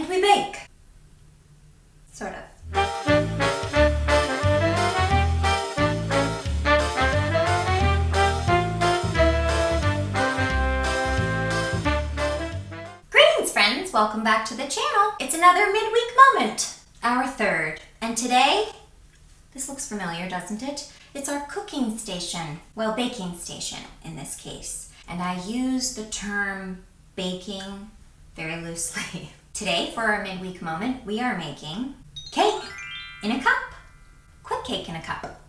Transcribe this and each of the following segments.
and we bake. Sort of. Greetings, friends. Welcome back to the channel. It's another midweek moment, our third. And today, this looks familiar, doesn't it? It's our cooking station. Well, baking station in this case. And I use the term baking very loosely. Today, for our midweek moment, we are making cake in a cup. Quick cake in a cup.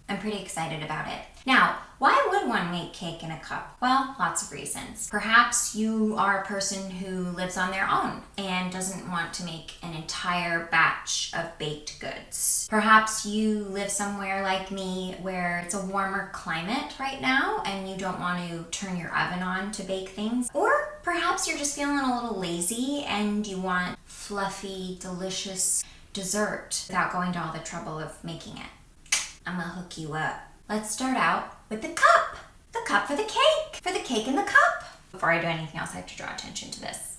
I'm pretty excited about it. Now, why would one make cake in a cup? Well, lots of reasons. Perhaps you are a person who lives on their own and doesn't want to make an entire batch of baked goods. Perhaps you live somewhere like me where it's a warmer climate right now and you don't want to turn your oven on to bake things. Or perhaps you're just feeling a little lazy and you want fluffy, delicious dessert without going to all the trouble of making it. I'm gonna hook you up. Let's start out with the cup. The cup for the cake. For the cake in the cup. Before I do anything else, I have to draw attention to this.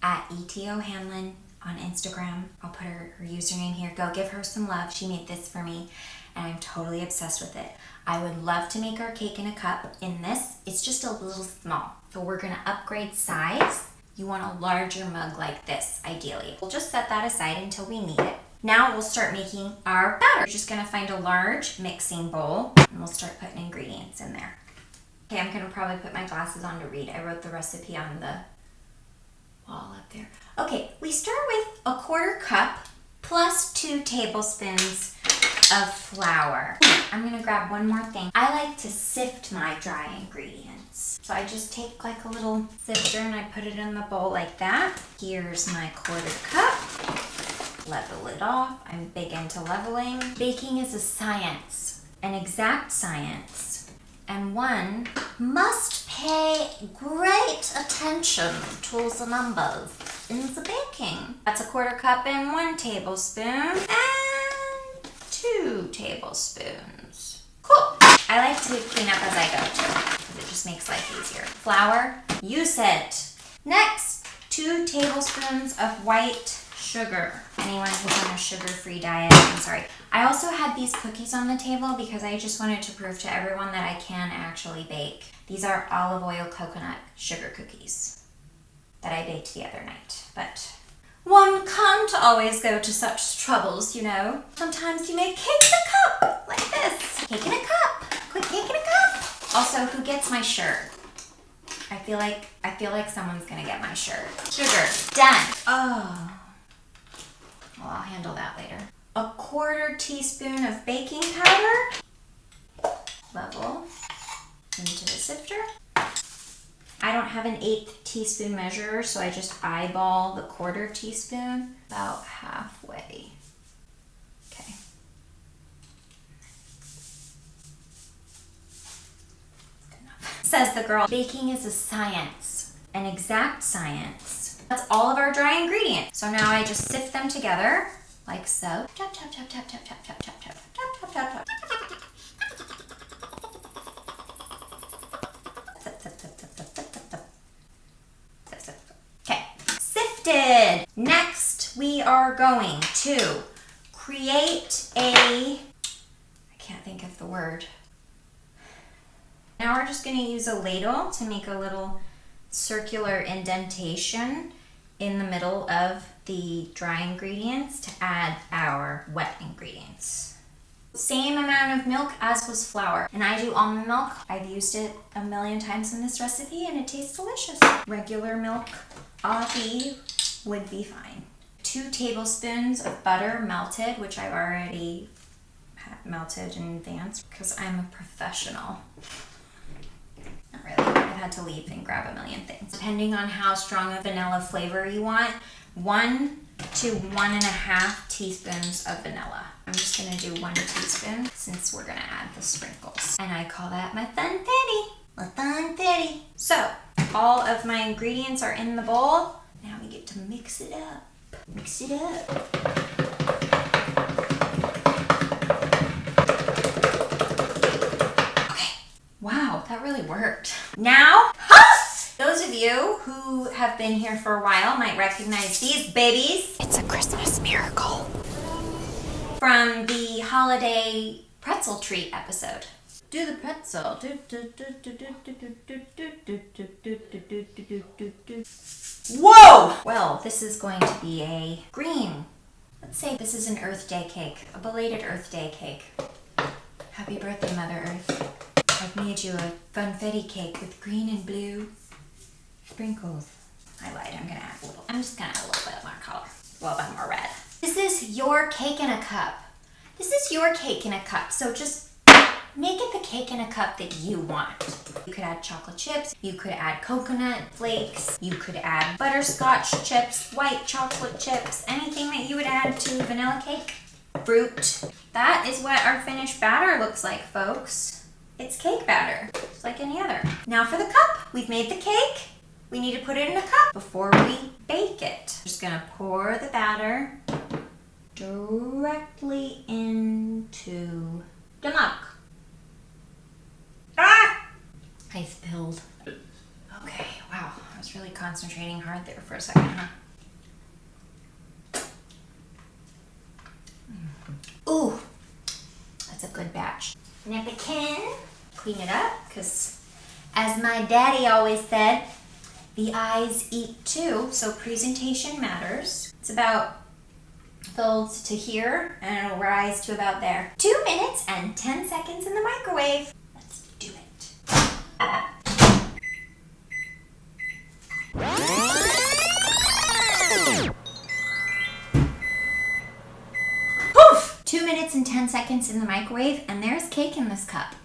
At ETO Hanlon on Instagram. I'll put her username here. Go give her some love. She made this for me and I'm totally obsessed with it. I would love to make our cake in a cup in this. It's just a little small. So we're gonna upgrade size. You want a larger mug like this, ideally. We'll just set that aside until we need it. Now we'll start making our batter. We're just gonna find a large mixing bowl and we'll start putting ingredients in there. Okay, I'm gonna probably put my glasses on to read. I wrote the recipe on the wall up there. Okay, we start with a 1/4 cup plus 2 tablespoons of flour. I'm gonna grab one more thing. I like to sift my dry ingredients. So I just take like a little sifter and I put it in the bowl like that. Here's my 1/4 cup. Level it off. I'm big into leveling. Baking is a science, an exact science, and one must pay great attention to the numbers in the baking. That's a 1/4 cup and 1 tablespoon and 2 tablespoons. Cool. I like to clean up as I go too, because it just makes life easier. Flour, use it. Next, 2 tablespoons of white sugar. Anyone who's on a sugar-free diet, I'm sorry. I also had these cookies on the table because I just wanted to prove to everyone that I can actually bake. These are olive oil coconut sugar cookies that I baked the other night. But one can't always go to such troubles, you know. Sometimes you make cake in a cup, like this. Cake in a cup. Quick cake in a cup. Also, who gets my shirt? I feel like someone's gonna get my shirt. Sugar, done. Oh. Well, I'll handle that later. A 1/4 teaspoon of baking powder. Level into the sifter. I don't have an 1/8 teaspoon measure, so I just eyeball the 1/4 teaspoon about halfway. Okay. Good enough. Says the girl, baking is a science, an exact science. That's all of our dry ingredients. So now I just sift them together, like so. Chop, chop, chop, chop, chop, chop, chop, chop, chop, chop, chop, chop, chop. Okay, sifted. Next, we are going to create I can't think of the word. Now we're just gonna use a ladle to make a little circular indentation in the middle of the dry ingredients to add our wet ingredients. Same amount of milk as was flour. And I do almond milk. I've used it a million times in this recipe and it tastes delicious. Regular milk, would be fine. 2 tablespoons of butter melted, which I've already melted in advance because I'm a professional. Not really. I've had to leave and grab a million things. Depending on how strong a vanilla flavor you want, 1 to 1.5 teaspoons of vanilla. I'm just gonna do 1 teaspoon since we're gonna add the sprinkles. And I call that my funfetti. My funfetti. So, all of my ingredients are in the bowl. Now we get to mix it up. Mix it up. Okay. Wow, that really worked. Now, those of you who have been here for a while might recognize these babies. It's a Christmas miracle. From the holiday pretzel treat episode. Do the pretzel. Whoa! Well, this is going to be a green. Let's say this is an Earth Day cake, a belated Earth Day cake. Happy birthday, Mother Earth. I've made you a funfetti cake with green and blue sprinkles. I lied, I'm just gonna add a little bit more color, a little bit more red. This is your cake in a cup. This is your cake in a cup, so just make it the cake in a cup that you want. You could add chocolate chips, you could add coconut flakes, you could add butterscotch chips, white chocolate chips, anything that you would add to vanilla cake. Fruit. That is what our finished batter looks like, folks. It's cake batter, just like any other. Now for the cup. We've made the cake. We need to put it in a cup before we bake it. Just gonna pour the batter directly into the mug. Ah! I spilled. Okay, wow. I was really concentrating hard there for a second, huh? Ooh, that's a good batch. Napkin, clean it up, because as my daddy always said, the eyes eat too, so presentation matters. It's about filled to here, and it'll rise to about there. 2 minutes and 10 seconds in the microwave. Let's do it. Poof! 2 minutes and 10 seconds in the microwave, and there's cake in this cup.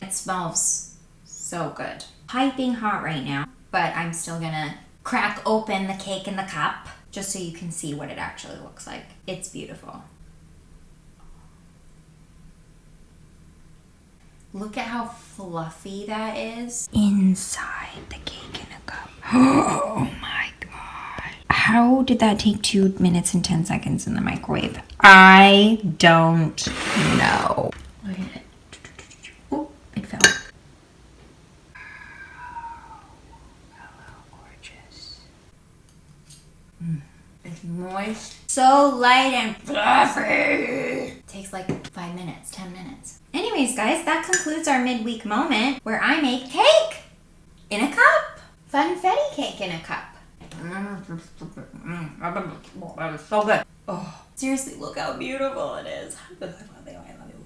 It smells so good. Piping hot right now, but I'm still gonna crack open the cake in the cup just so you can see what it actually looks like. It's beautiful. Look at how fluffy that is inside the cake in a cup. Oh my God. How did that take 2 minutes and 10 seconds in the microwave? I don't know. Look at it. Oh, it fell. It's moist, so light and fluffy. Takes like 5 minutes, 10 minutes. Anyways, guys, that concludes our midweek moment where I make cake in a cup. Funfetti cake in a cup. That is so good. Oh, seriously, look how beautiful it is. I love you, I love you.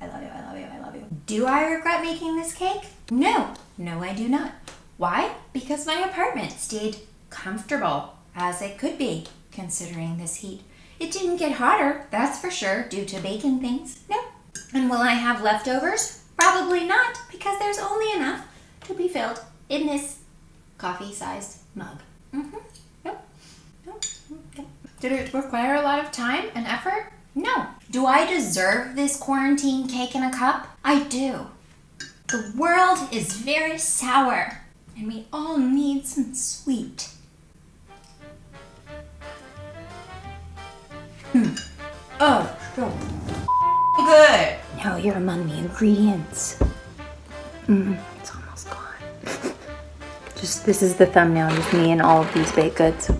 I love you, I love you, I love you. Do I regret making this cake? No, no I do not. Why? Because my apartment stayed comfortable as it could be, considering this heat. It didn't get hotter, that's for sure, due to baking things. No. And will I have leftovers? Probably not, because there's only enough to be filled in this coffee-sized mug. Nope. Did it require a lot of time and effort? No. Do I deserve this quarantine cake in a cup? I do. The world is very sour, and we all need some sweet. Oh, so good. Now you're among the ingredients. It's almost gone. This is the thumbnail, just me and all of these baked goods.